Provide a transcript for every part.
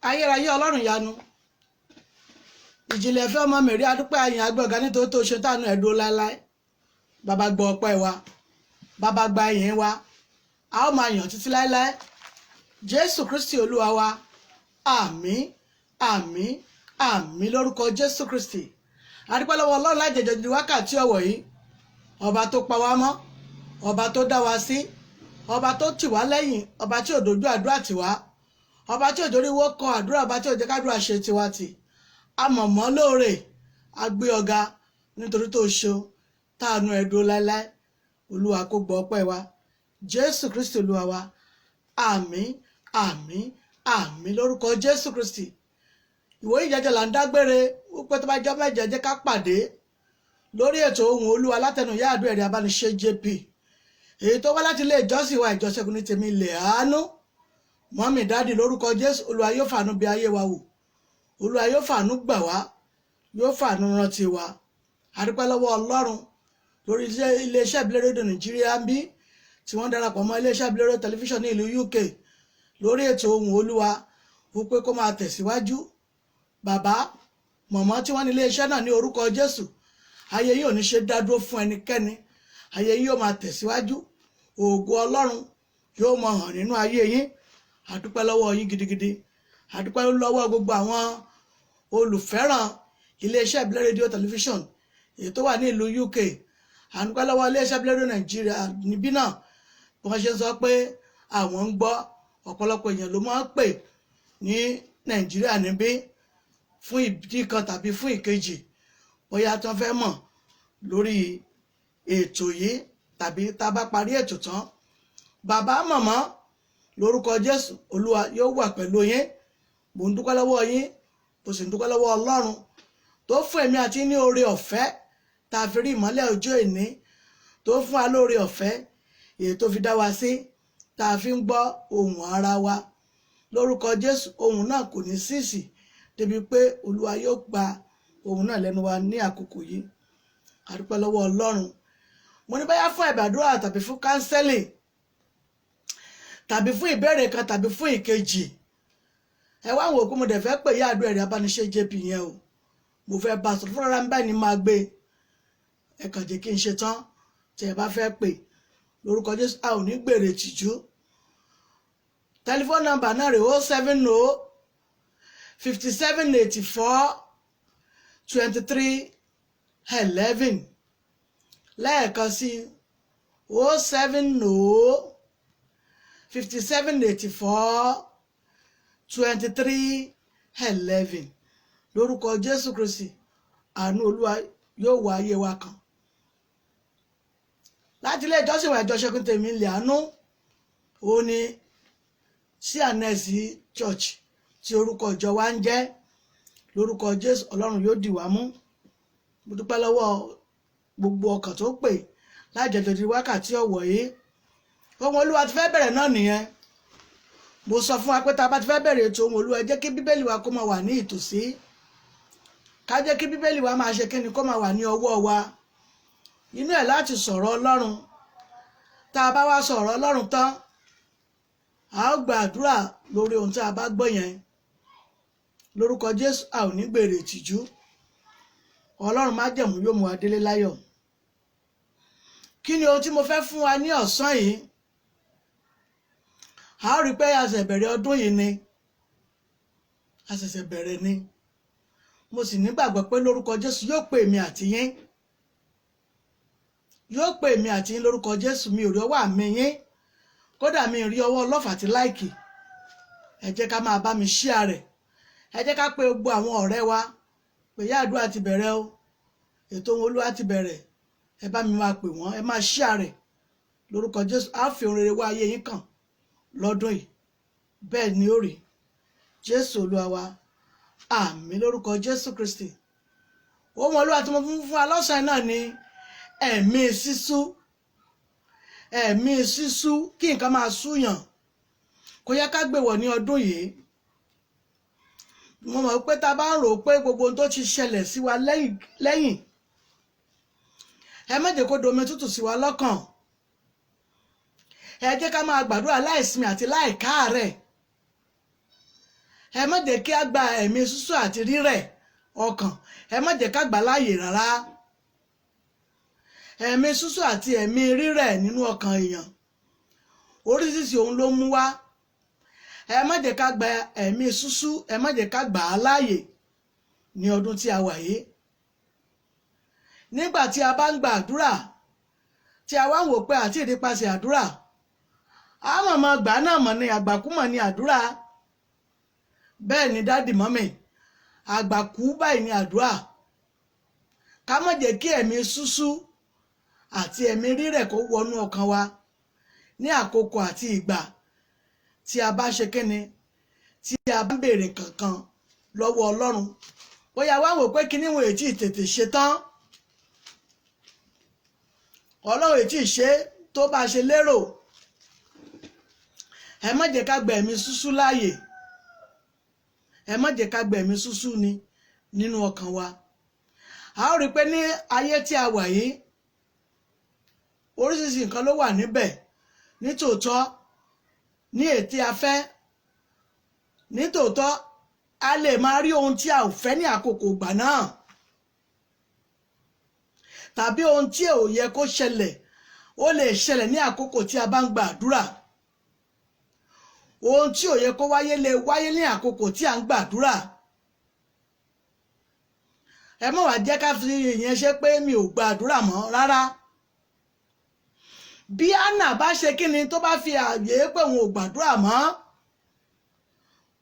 ayérayé ọlọ́run yanu ìjìnlẹ̀ fẹ́ ọmọ mẹ́rí adúpẹ́ àyìn agbọ̀gá nítorí tó ṣe tánú ẹ̀dùn láéláé bàbá gbọ́ ọpẹ́ wa bàbá gba ìyìn wa a ó máa yàn títí láéláé jésù kristi olúwa wa àmín àmín àmín lórúkọ jésù kristi adúpẹ́ lọ́wọ́ ọlọ́run láìjẹ̀jẹ̀ di wákàtí ọ̀wọ̀ yìí ọba tó pa wá mọ́ ọba tó dá wa sí ọba tó tì wá lẹ́yìn ọba tí ò dojú àdúrà tì wá ọba tí òjò ríwó kọ àdúrà ọba tí òjò kádùrà ṣe tiwa tì amọ̀mọ́ lóore agbé ọ̀gá nítorí tó ṣeun táànù ẹ̀dùn láéláé olúwa kó gbọ́ ọpẹ́ wa jésù kristi olúwa wa àmín àmín àmín lórúkọ jésù kristi ìwòye ìjẹjẹ là ń dágbére wípé tó bá jẹ́ mẹ́jẹ jẹ́ ká pàdé lórí ètò ohùn olúwa látẹnu ìyá àdúrà ẹ̀rí abániṣe jp èyí tó wá láti ilé ìjọsìn wa ìjọsẹ́gun ní tèmi ilẹ̀ àánú mọ́mì dáàdì lórúkọ jésù olúwa yóò fàánú bí ayé wa wò olúwa yóò fàánú gbà wá yóò fàánú rántí wa àdúpẹ́ lọ́wọ́ ọlọ́run lórí iléeṣẹ́ ìbílẹ̀ rédíò nàìjíríà ń bí tí wọ́n darapọ̀ mọ́ iléeṣẹ́ ìbílẹ̀ rédíò tẹlifíṣàn ní ìlú uk lórí ètò ohùn olúwa wípé kó máa tẹ̀síwájú bàbá mọ̀mọ́ tí wọ́n ní iléeṣẹ́ náà ní orúkọ jésù ayé yìí ò ní ṣe dádúró fún ẹnikẹ́ni ayé yìí ó máa tẹ̀síwájú ògo ọlọ́run yóò máa hàn nínú ayé yín àdúpẹ́ lọ́wọ́ yín gidigidi àdúpẹ́ lọ́wọ́ gbogbo àwọn olùfẹ́ràn iléeṣẹ́ ìbílẹ̀ rédíò tẹlifíṣàn èyí tó wà ní ìlú uk àdúpẹ́ lọ́wọ́ iléeṣẹ́ ìbílẹ̀ rédíò nàìjíríà níbí náà bí wọ́n ṣe ń sọ pé àwọn ń gbọ́ ọ̀pọ̀lọpọ̀ èèyàn ló máa ń pè ní nàìjíríà níbí fún ìdí kan tàbí fún ìkejì bóyá tí wọ́n fẹ́ mọ̀ lórí ètò yìí tàbí tá a bá parí ètò tán bàbá màmá lórúkọ jésù olúwa yóò wà pẹ̀lú yín mo ń dúpẹ́ lọ́wọ́ yín mo sì ń dúpẹ́ lọ́wọ́ ọlọ́run tó fún èmi àti ní oore ọ̀fẹ́ tá a fi rí ìmọ́lẹ̀ ọjọ́ ìní tó fún wa lóore ọ̀fẹ́ èyí tó fi dá wa sí tá a fi ń gbọ́ ohùn ara wa lórúkọ jésù ohùn náà kò ní sísì débi pé olúwa yóò gba ohùn náà lẹ́nu wa ní àkókò yìí a dúpẹ́ lọ́wọ́ ọlọ́run mo ní báyá fún ìbàdúrà tàbí fún kánsẹ́lì tàbí fún ìbéèrè kan tàbí fún ìkejì ẹ wá wò kó mo dẹ̀ fẹ́ pè yá àdúrà ẹ̀rí abániṣe jp yẹn o mo fẹ́ bá sọ̀rọ̀ fúnra mi báyìí ni máa gbé ẹ kàn jẹ́ kí n ṣe tán tí ẹ bá fẹ́ pè lórúkọ jésù a ò ní gbèrè tìjú tẹlifóònù nọ́mbà náà rè 07057842311 lẹ́ẹ̀kan sí 07057842311 lórúkọ jésù kristi àánú olúwa yóò wá ayé wa kan láti ilé ìjọsìn wa ìjọsẹ́gun tèmi ilẹ̀ àánú òun ni cns church tí orúkọ ìjọ wa ń jẹ́. Lórúkọ Jésù Ọlọ́run yóò dì wá mú. Mo dúpẹ́ lọ́wọ́ gbogbo ọkàn tó pè lájẹjọ di wákàtí ọ̀wọ̀ yìí. Ohun Olúwa ti fẹ́ bẹ̀rẹ̀ náà nìyẹn. Mo sọ fún wa pé tá a bá ti fẹ́ bẹ̀rẹ̀ ètò Ohun Olúwa, ẹ jẹ́ kí bíbélì wa kó máa wà ní ìtòsí. Ká jẹ́ kí bíbélì wa máa ṣe kíni, kó máa wà ní ọwọ́ wa. Inú ẹ̀ láti sọ̀rọ̀ Ọlọ́run. Tá a bá wá sọ̀rọ̀ Ọlọ́run tán, a ó gba àdúrà lórí ohun tí a bá gbọ́ yẹn. Lórúkọ Jésù, a ò ní gbèrè ìtìjú. Ọlọ́run májẹ̀mú yóò mú wa délé láyọ̀. Kí ni ohun tí mo fẹ́ fún wa ní ọ̀sán yìí? A ó rí pé a ṣẹ̀ṣẹ̀ bẹ̀rẹ̀ ọdún yìí ni. A ṣẹ̀ṣẹ̀ bẹ̀rẹ̀ ni. Mo sì nígbàgbọ́ pé lórúkọ Jésù yóò pè mí àti yín. Yóò pè mí àti yín lórúkọ Jésù. Mi ò rí ọwọ́ àmì yín. Kódà mi rí ọwọ́ lọ́fà àti láìkì. Ẹ jẹ́ ká máa bá mi share rẹ̀. Ẹ jẹ́ ká pé gbogbo àwọn ọ̀rẹ́ wa pé yá àdúrà ti bẹ̀rẹ̀ o. Ètò Ohun Olúwa ti bẹ̀rẹ̀. Ẹ bá mi máa pè wọ́n. Ẹ máa share rẹ̀. Lórúkọ Jésù, á fi ohun rere wá ayé yín kàn lọ́dún yìí. Bẹ́ẹ̀ ni ó rí. Jésù Olúwa wa. Àmín lórúkọ Jésù Kristi. Ohun Olúwa tí mo fún wa lọ́sàn-án náà ni ẹ̀mí sísú. Ẹ̀mí sísú, kí nǹkan máa súyàn. Kò yẹ ká gbé wọ̀ ní ọdún yìí. Mo mọ̀ pé tá a bá ń rò pé gbogbo ohun tó ti ṣẹlẹ̀ sí wa lẹ́yìn, ẹ má jẹ́ kó domi tútù sí wa lọ́kàn. Ẹ jẹ́ ká máa gbàdúrà láìsinmi àti láìkáàárẹ̀. Ẹ má jẹ́ kí a gba ẹ̀mí sísú àti rírẹ̀ ọkàn. Ẹ má jẹ́ ká gbà láàyè rárá. Ẹ̀mí sísú àti ẹ̀mí rírẹ̀ nínú ọkàn èèyàn, oríṣiríṣi ohun ló mú wá. Ẹ má jẹ́ ká gba ẹ̀mí sísú, ẹ má jẹ́ ká gbà á láàyè ní ọdún tí a wà yìí. Nígbà tí a bá ń gba àdúrà, tí a wá ń wò pé àti ìdípasẹ̀ àdúrà, a mọ̀ gbà náà mọ̀ ní àgbàkúmọ̀ ní àdúrà. Bẹ́ẹ̀ ni dádì mọ́mì, àgbàkú báyìí ní àdúrà. Ká má jẹ́ kí ẹ̀mí sísú àti ẹ̀mí rírẹ̀ kó wọnú ọkàn wa ní àkókò àti ìgbà tí a bá ṣe kíni, tí a bá ń béèrè kankan lọ́wọ́ Ọlọ́run. Bóyá wá wò pé kíní wọn ètí tètè ṣe tán. Ọlọ́run ètí ṣe tó bá ṣe lérò. Ẹ má jẹ́ ká gba ẹ̀mí sísú láàyè. Ẹ má jẹ́ ká gba ẹ̀mí sísú ni nínú ọkàn wa. A ó rí pé ní ayé tí a wà yìí, oríṣiríṣi nǹkan ló wà níbẹ̀. Nítòótọ́, ní ètí afẹ́, nítòótọ́ a lè máa rí ohun tí a ò fẹ́ ní àkókò ìgbà náà, tàbí ohun tí ò yẹ kó ṣẹlẹ̀ ó lè ṣẹlẹ̀ ní àkókò tí a bá ń gba àdúrà. Ohun tí ò yẹ kó wáyé lè wáyé ní àkókò tí a ń gba àdúrà. Ẹ má wá jẹ́ ká fi ìyẹn ṣe pé mi ò gba àdúrà mọ́ rárá. Bí Hánà bá ṣe kíni tó bá fi àyè pé òun ò gbàdúrà mọ́,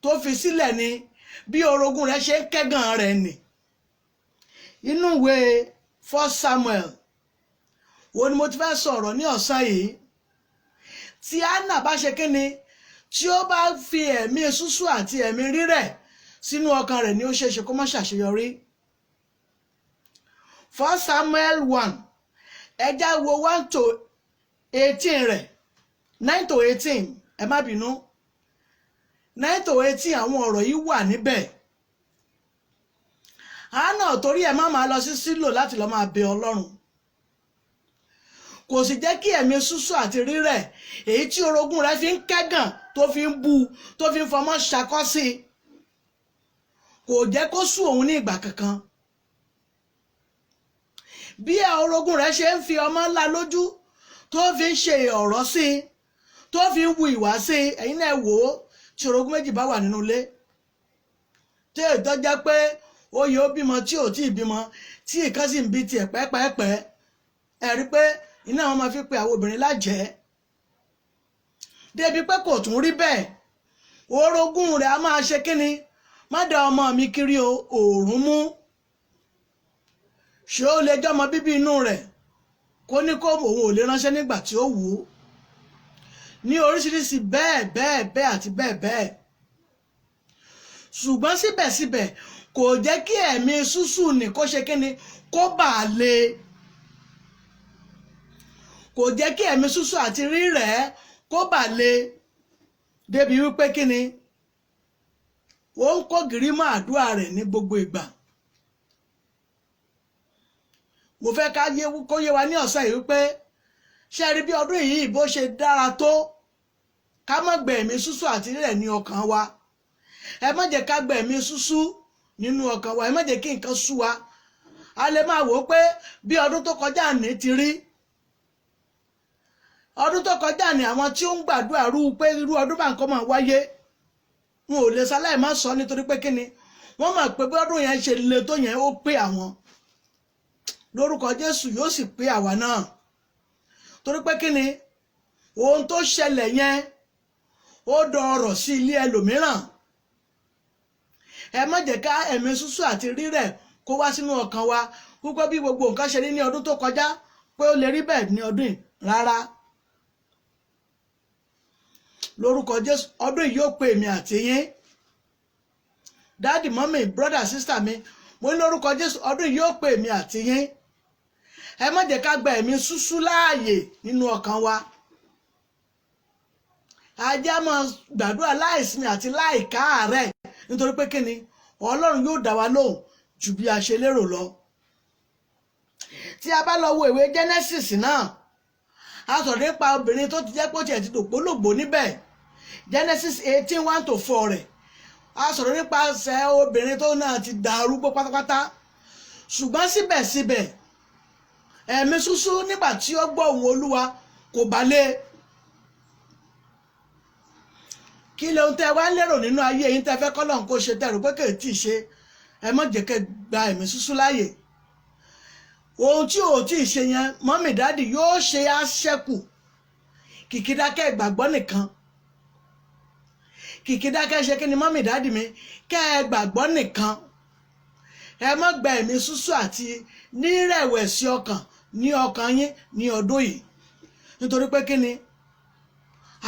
tó fi sílẹ̀ ni, bí orogún rẹ̀ ṣe ń kẹ́gàn rẹ̀ nì. Inú ìwé 1 Samuel wo ni mo ti fẹ́ sọ̀rọ̀ ní ọ̀sán yìí. Tí Hánà bá ṣe kíni, tí ó bá fi ẹ̀mí sísú àti ẹ̀mí rírẹ̀ sínú ọkàn rẹ̀, ni ó ṣeéṣe kó má ṣàṣeyọrí. 1 Samuel 1, ẹ já wo 1 to 18 rẹ̀, 9 to 18, ẹ má bínú. 9 to 18 àwọn ọ̀rọ̀ yìí wà níbẹ̀. Hánà torí ẹ̀ má máa lọ sí Sílò láti lọ máa bẹ Ọlọ́run. Kò sì jẹ́ kí ẹ̀mí sísú àti rírẹ̀, èyí tí orogún rẹ̀ fi ń kẹ́gàn, tó fi ń bú, tó fi ń fọmọ́ ṣakọ́ sí, kò jẹ́ kó sú òun ní ìgbà kankan. Bí orogún rẹ̀ ṣe ń fi ọmọ ńlá lójú, tó fi ń ṣe ọ̀rọ̀ sí, tó fi ń wu ìwà sí, ẹ̀yin náà wò ó tí orogún méjì bá wà nínú ilé. Tí ètò jẹ́ pé oyè ó bímọ tí ò tí ì bímọ, tí ìkan sì ń bí tiẹ̀ pẹ́pẹ́pẹ́, ẹ rí pé iná wọn máa fi pe àwọn obìnrin lájẹ́. Débi pé kò tún rí bẹ́ẹ̀. Orogún rẹ̀ a máa ṣe kíni, má da ọmọ mi kiri òòrùn mú. Ṣé ó lè jọmọ bíbí inú rẹ̀ kó ní kó òun ò lè ránṣẹ́ nígbà tí ó wù ú. Ní oríṣiríṣi bẹ́ẹ̀ àti bẹ́ẹ̀. ṣùgbọ́n síbẹ̀síbẹ̀ kò jẹ́ kí ẹ̀mí ṣúṣù ní kó ṣe kíni kó bà lé, kò jẹ́ kí ẹ̀mí ṣúṣù àti rírẹ̀ kó bà lé débi wípé kíni ó ń kó gìrì mọ́ àdúrà rẹ̀ ní gbogbo ìgbà. mo fẹ́ kó yé wa ní ọ̀sẹ̀ yìí wípé ṣe rí bí ọdún yìí bó ṣe dára tó ká má gbẹ ẹ̀mí ṣúṣú àti rírẹ̀ ní ọkàn wa. Ẹ má jẹ́ ká gbẹ ẹ̀mí ṣúṣú nínú ọkàn wa, ẹ má jẹ́ kí nǹkan sú wa. A lè máa wò ó pé bí ọdún tó kọjá ní ti rí, ọdún tó kọjá ní àwọn tí ó ń gbàdúrà rú pé irú ọdún bá nǹkan máa wáyé wọn ò lè ṣaláì má sọ nítorí pé kíni wọ́n mọ̀ pé bí ọdún yẹn ṣe le tó yẹn ó pé àwọn. Lórúkọ Jésù yóò sì pé àwa náà, torí pé kíni ohun tó ṣẹlẹ̀ yẹn ó dọ̀rọ̀ sí ilé ẹlòmíràn. Ẹ má jẹ́ ká ẹ̀mí ṣúṣú àti rírẹ̀ kó wá sínú ọkàn wa púpọ̀ bí gbogbo nǹkan ṣe rí ní ọdún tó kọjá pé ó lè rí bẹ́ẹ̀ ní ọdún yìí rárá. Lórúkọ Jésù ọdún yìí yóò pé èmi àti yín, dáàdì mọ́mì brọ́dà sísítà mi, mo ní lórúkọ Jésù ọdún yìí yóò pé èmi àti yín. Ẹ má jẹ́ ká gba ẹ̀mí ṣúṣú láàyè nínú ọkàn wa. Ajá máa gbàdúrà láìsinmi àti láìkáàárẹ̀ nítorí pé kíni Ọlọ́run yóò dá wa lóhùn ju bí a ṣe lérò lọ. Tí a bá lọ wo ìwé Genesis náà, a sọ̀rọ̀ nípa obìnrin tó ti jẹ́ pé ó tiẹ̀ ti dògbólògbò níbẹ̀. Genesis 18:1-4 rẹ̀ a sọ̀rọ̀ nípasẹ̀ obìnrin tó náà ti dàrúgbó pátápátá, ṣùgbọ́n síbẹ̀síbẹ̀ ẹ̀mí ṣúṣú nígbà tí ó gbọ́ ohùn Olúwa kò bá lé. Kí lóhun tẹ́ wá lérò nínú ayé yín tẹ́ fẹ́ k'Ọlọ́run kó ṣe tẹ́rù pé kò tí ì ṣe? Ẹ má jẹ́ kẹ́ gba ẹ̀mí ṣúṣú láàyè. Ohun tí ò tí ì ṣe yẹn mọ́mì dáàdì yóò ṣe á ṣẹ́kù. Kìkìdákẹ́ ìgbàgbọ́ nìkan, kìkìdákẹ́ ṣe kí ni mọ́mì dáàdì mi kẹ́ ẹ gbàgbọ́ nìkan. Ẹ má gba ẹ̀mí ṣúṣú àti nírẹ̀wẹ̀sì ọkàn ní ọkàn yín ní ọdún yìí, nítorí pé kí ni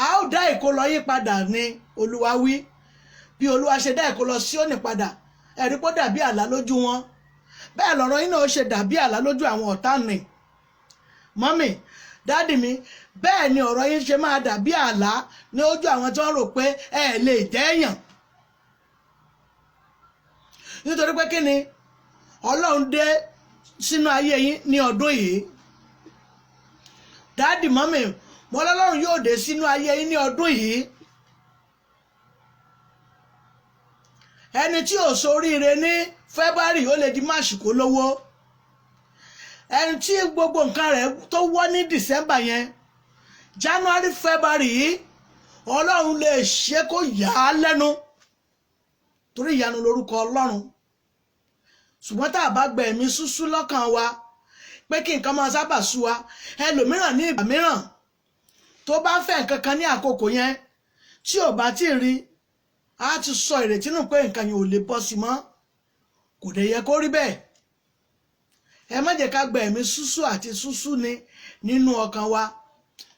a ó dá ìkólọ yín padà ní Olúwa wí. Bí Olúwa ṣe dá ìkólọ Síónì padà, ẹ̀rí pé ó dàbí àlá lójú wọn, bẹ́ẹ̀ lọ̀rọ̀ yín náà ó ṣe dàbí àlá lójú àwọn ọ̀tá nì. Mọ́mì dáàdì mi, bẹ́ẹ̀ ni ọ̀rọ̀ yín ṣe máa dàbí àlá ní ojú àwọn tí wọ́n rò pé ẹ lè jẹ́ èèyàn. Nítorí pé kí ni Ọlọ́run dé sínú ayé yín ní ọdún yìí. Dáàdì mọ́mì, mo lọ́lọ́run yóò dé sínú ayé yín ní ọdún yìí. Ẹni tí ò ṣoríire ní February ó lè di March kó lówó. Ẹni tí gbogbo nǹkan rẹ̀ tó wọ́ ní December yẹn, January February yìí Ọlọ́run lè ṣe kó yà á lẹ́nu, torí ìyanu lórúkọ Ọlọ́run. Ṣùgbọ́n tá a bá gba ẹ̀mí ṣúṣú lọ́kàn wa pé kí nǹkan máa sábà sú wa, ẹlòmíràn ní ìgbà mìíràn tó bá fẹ́ nǹkan kan ní àkókò yẹn tí ò bá tí ì rí, a ti sọ ìrètí nù pé nǹkan yẹn ò lè bọ́ sí mọ́. Kò dẹ̀ yẹ kó rí bẹ́ẹ̀. Ẹ má jẹ́ ká gba ẹ̀mí ṣúṣú àti ṣúṣú ni nínú ọkàn wa.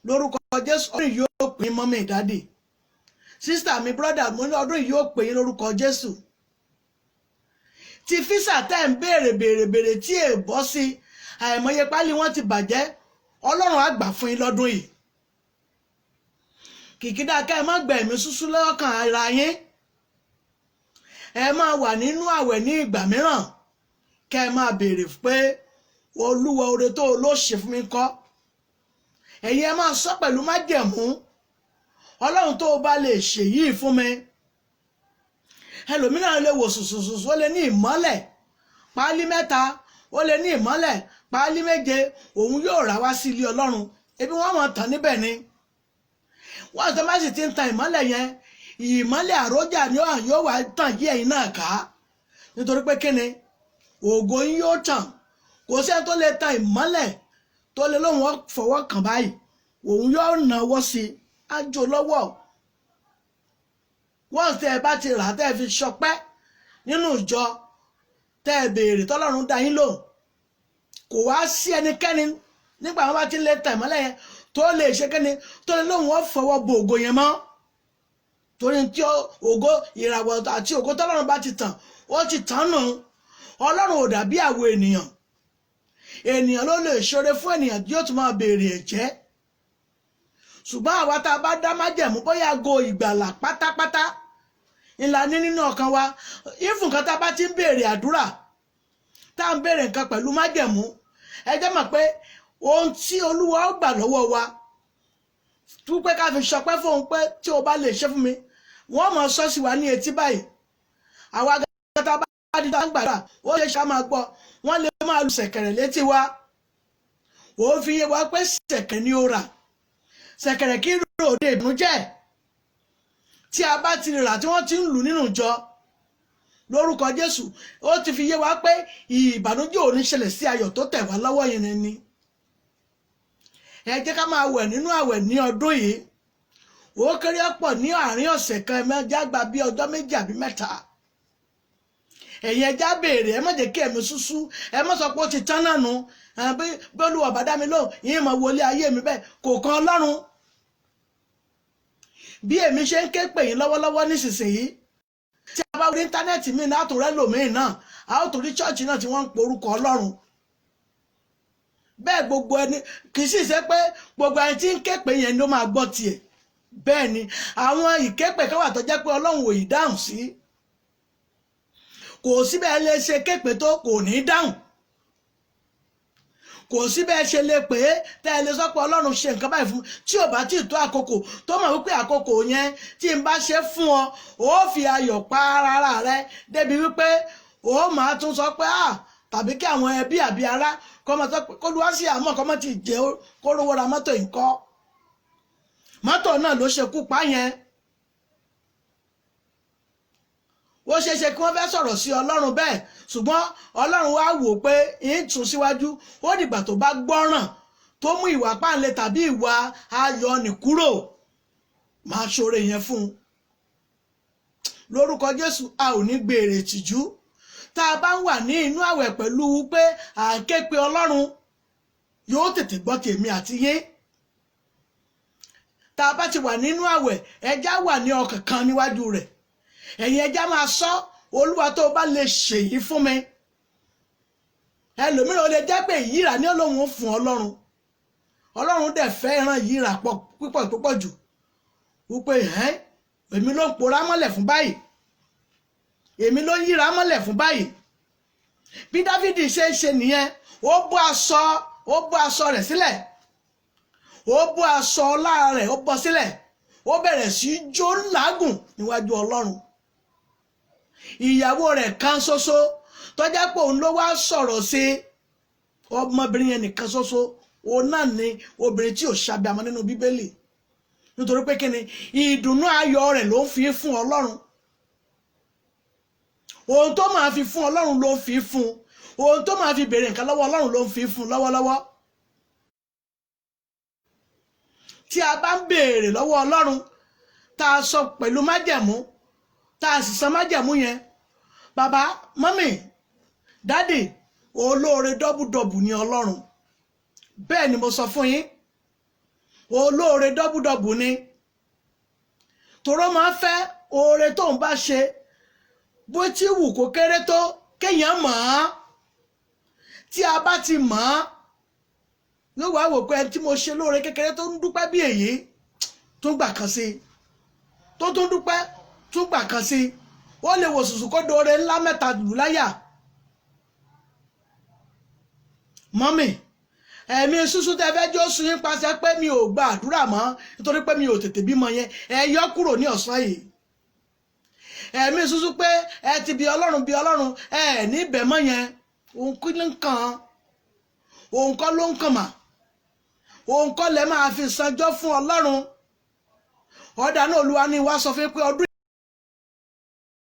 Lórúkọ Jésù ọdún yìí yóò pín mọ́mì dáàdì, sísítà mi brọ́dà, mo ní ọdún yìí yóò pín lórúkọ Jésù. Ti físà tẹ́ ń béèrè tí è bọ́ sí, àìmọye pálí wọ́n ti bàjẹ́, Ọlọ́run á gbà fún yín lọ́dún yìí. Kìkìdá ká ẹ má gba ẹ̀mí ṣúṣú lọ́kàn ara yín. Ẹ máa wà nínú àwẹ̀ ní ìgbà mìíràn kẹ́ ẹ máa béèrè pé Olúwa oore tó ló ṣe fún mi kọ́. Ẹ̀yin ẹ máa sọ pẹ̀lú májẹ̀mú, Ọlọ́run tó bá lè ṣèyí fún mi. Ẹlòmíràn lè wò sùsùsùsù, ó lè ní ìmọ́lẹ̀ páálí 3, ó lè ní ìmọ́lẹ̀ páálí 7, òun yóò rà wá sí ilé Ọlọ́run. Ebi wọ́n mọ̀ tán níbẹ̀ ni. Wọ́n tó má sì ti ń tan ìmọ́lẹ̀ yẹn, ìmọ́lẹ̀ àrójà ni yóò wá tàn yí ẹ̀yin náà ká. Nítorí pé kí ni ògo yín yóò tàn. Kò sẹ́ni tó lè tan ìmọ́lẹ̀ tó lè lóun fọwọ́ kàn báyìí, òun yóò náwó sí i, á jò lọ́wọ́. Wọ́n tẹ́ ẹ bá ti rà tẹ́ ẹ fi ṣọpẹ́ nínú ìjọ tẹ́ ẹ béèrè tọ́lọ́run dá yín lò, kò wá sí ẹnikẹ́ni nígbà wọn bá ti lè tan ìmọ́lẹ̀ yẹn tó lè ṣe kẹ́ni tó lè lóun fọwọ́ bo ògo yẹn mọ́. torí tí ògo ìràwọ̀ àti ògo tọ́lọ́run bá ti tàn ó ti tàn nù. Ọlọ́run ò dàbí àwọn ènìyàn ló lè ṣoore fún ènìyàn tí yóò tún máa béèrè ẹ̀jẹ́. Ṣùgbọ́n àwa tá a bá dá májẹ̀mú bóyá ago ìgbàlà pátápátá ńlá ní nínú ọkàn wa, ìfún kan tá a bá ti ń béèrè àdúrà tá à ń béèrè nǹkan pẹ̀lú májẹ̀mú, ẹ jẹ́ mọ̀ pé ohun tí Olúwa ó gbà lọ́wọ́ wa tú pé ká fi ṣọpẹ́ fún òun pé tí o bá lè ṣe fún mi, wọ́n mọ̀ sọ sí wa ní etí báyìí. Àwa gàgàtà bá di tá ń gbàdúrà ó lè ṣá máa gbọ́, wọ́n lè máa lu ṣẹ̀kẹ̀rẹ̀ létí wa. Ó fi yé wa pé ṣẹ̀kẹ̀rẹ̀ ni ó rà, ṣẹ̀kẹ̀rẹ̀ kí rò òde ìbànújẹ́. Tí a bá ti rà tí wọ́n ti ń lù nínú ìjọ lórúkọ Jésù, ó ti fi yé wa pé ìbànújẹ́ ò ní ṣẹlẹ̀ sí ayọ̀ tó tẹ̀ wá lọ́wọ́ yẹn ni. Ẹ jẹ́ ká máa wẹ̀ nínú àwẹ̀ ní ọdún yìí. Ó kéré ọ̀pọ̀ ní àárín ọ̀sẹ̀ kan ẹ̀mẹ́jà gba bí ọjọ́ 2 àbí 3. Ẹ̀yin ẹja béèrè, ẹ má jẹ́ kí ẹ̀mí ṣúṣú, ẹ má sọ pé ó ti tán náà nù. Bí Olúwa bá dá mi lóhùn, yín mọ̀ wọlé ayé mi bẹ́ẹ̀, kò kan Ọlọ́run. Bí èmi ṣe ń ké pè yín lọ́wọ́lọ́wọ́ nísinsìnyí, tí a bá wọlé íńtánẹ́ẹ̀tì mi náà tó rẹ́ lòmíì náà, a ó tó rí ṣọ́ọ̀ṣì náà tí wọ́n ń porúkọ Ọlọ́run. Bẹ́ẹ̀ gbogbo ẹni kì í sì ṣe pé gbogbo ẹni tí ń ké pè yẹn ló máa gbọ́ tiẹ̀. Bẹ́ẹ̀ ni àwọn ìképè kan wà tó jẹ́ pé Ọlọ́run ò ì dáhùn sí. Kò sí bẹ́ẹ̀ lè ṣe képe tó kò ní dáhùn. Kò sí bẹ́ẹ̀ ṣe lè pé tẹ́ ẹ lè sọ pé Ọlọ́run ṣe nǹkan báyìí fún tí ò bá tí ì tó àkókò tó mọ̀ wípé àkókò yẹn tí n bá ṣe fún ọ ó fi ayọ̀ pa ara rẹ débi wípé ó máa tún sọ pé tàbí kí àwọn ẹbí àbí ará kọ́ máa sọ pé kó lùwá sí àmọ́ kọ́ máa ti jẹ́ kó rówó ra mọ́tò nǹkan. Mọ́tò náà ló ṣekú pa yẹn. Ó ṣeéṣe kí wọ́n fẹ́ sọ̀rọ̀ sí Ọlọ́run bẹ́ẹ̀, ṣùgbọ́n Ọlọ́run wá wò pé ń tún síwájú, ó dìgbà tó bá gbọ́ràn tó mú ìwà páńlé tàbí ìwà ayọ̀ nì kúrò, máa ṣoore yẹn fún un. Lórúkọ Jésù a ò ní gbèrè ìtìjú. Tá a bá ń wà ní inú àwẹ̀ pẹ̀lú pé à ń ké pe Ọlọ́run, yóò tètè gbọ́ tèmi àti yín. Tá a bá ti wà nínú àwẹ̀, ẹja wà ní ọkàn kan níwájú rẹ̀. Ẹ̀yin ẹja máa sọ, Olúwa tó bá lè ṣèyí fún mi. Ẹlòmíràn ó lè jẹ́ pé ìyíra ní Ọlọ́run fún Ọlọ́run. Ọlọ́run dẹ̀ fẹ́ràn ìyíra púpọ̀ jù. Wípé èmi ló ń pòórá mọ́lẹ̀ fún báyìí. Èmi ló ń yíra mọ́lẹ̀ fún báyìí. Bí Dáfídì ṣe ń ṣe nìyẹn, ó bọ́ aṣọ rẹ̀ sílẹ̀. Ó bọ́ aṣọ ọlá rẹ̀ ó bọ́ sílẹ̀. Ó bẹ̀rẹ̀ sí í jó lágùn níwájú Ọlọ́run. Ìyàwó rẹ̀ kan ṣoṣo tó jẹ́ pé òun ló wá sọ̀rọ̀ sí ọmọbìnrin yẹn nìkan ṣoṣo, òun náà ni obìnrin tí ò ṣàbíamọ nínú Bíbélì. Nítorí pé kíni ìdùnnú ayọ̀ rẹ̀ ló ń fi fún Ọlọ́run. Ohun tó máa fi fún Ọlọ́run ló ń fi fún. Ohun tó máa fi béèrè nǹkan lọ́wọ́ Ọlọ́run ló ń fi fún lọ́wọ́lọ́wọ́. Tí a bá ń béèrè lọ́wọ́ Ọlọ́run, tá a sọ pẹ̀lú májẹ̀mú, tá a sì san májẹ̀mú yẹn, bàbá, mọ́mì, dádì, olóore dọ́bùdọ́bù ni Ọlọ́run. Bẹ́ẹ̀ ni mo sọ fún yín, olóore dọ́bùdọ́bù ni. Toró máa ń fẹ́ oore tó ń bá ṣe bó ti wù kó kéré tó kéèyàn mọ̀ ọ́n. Tí a bá ti mọ̀ ọ́n, yóò wá wò pé tí mo ṣe lóore kékeré tó ń dúpẹ́ bí èyí tún gbà kan sí, tó tún dúpẹ́ tún gbà kan sí, ó lè wò sùsù kó dóore ńlá 3 lù láyà. Mọ́mì, ẹ̀mí ṣúṣú tẹ́ fẹ́ jó sun yín paṣẹ pé mi ò gba àdúrà mọ́ nítorí pé mi ò tètè bímọ yẹn, ẹ yọ kúrò ní ọ̀sán yìí. Ẹ̀mí ṣúṣú pé ẹ ti bí Ọlọ́run ẹ ní ibẹ̀ mọ́ yẹn, òun kí ló ń kàn án, òun kọ́ ló ń kàn mà, òun kọ́ lẹ máa fi sanjọ́ fún Ọlọ́run. Ọ̀dà náà Olúwa ní wá sọ fún pé ọdún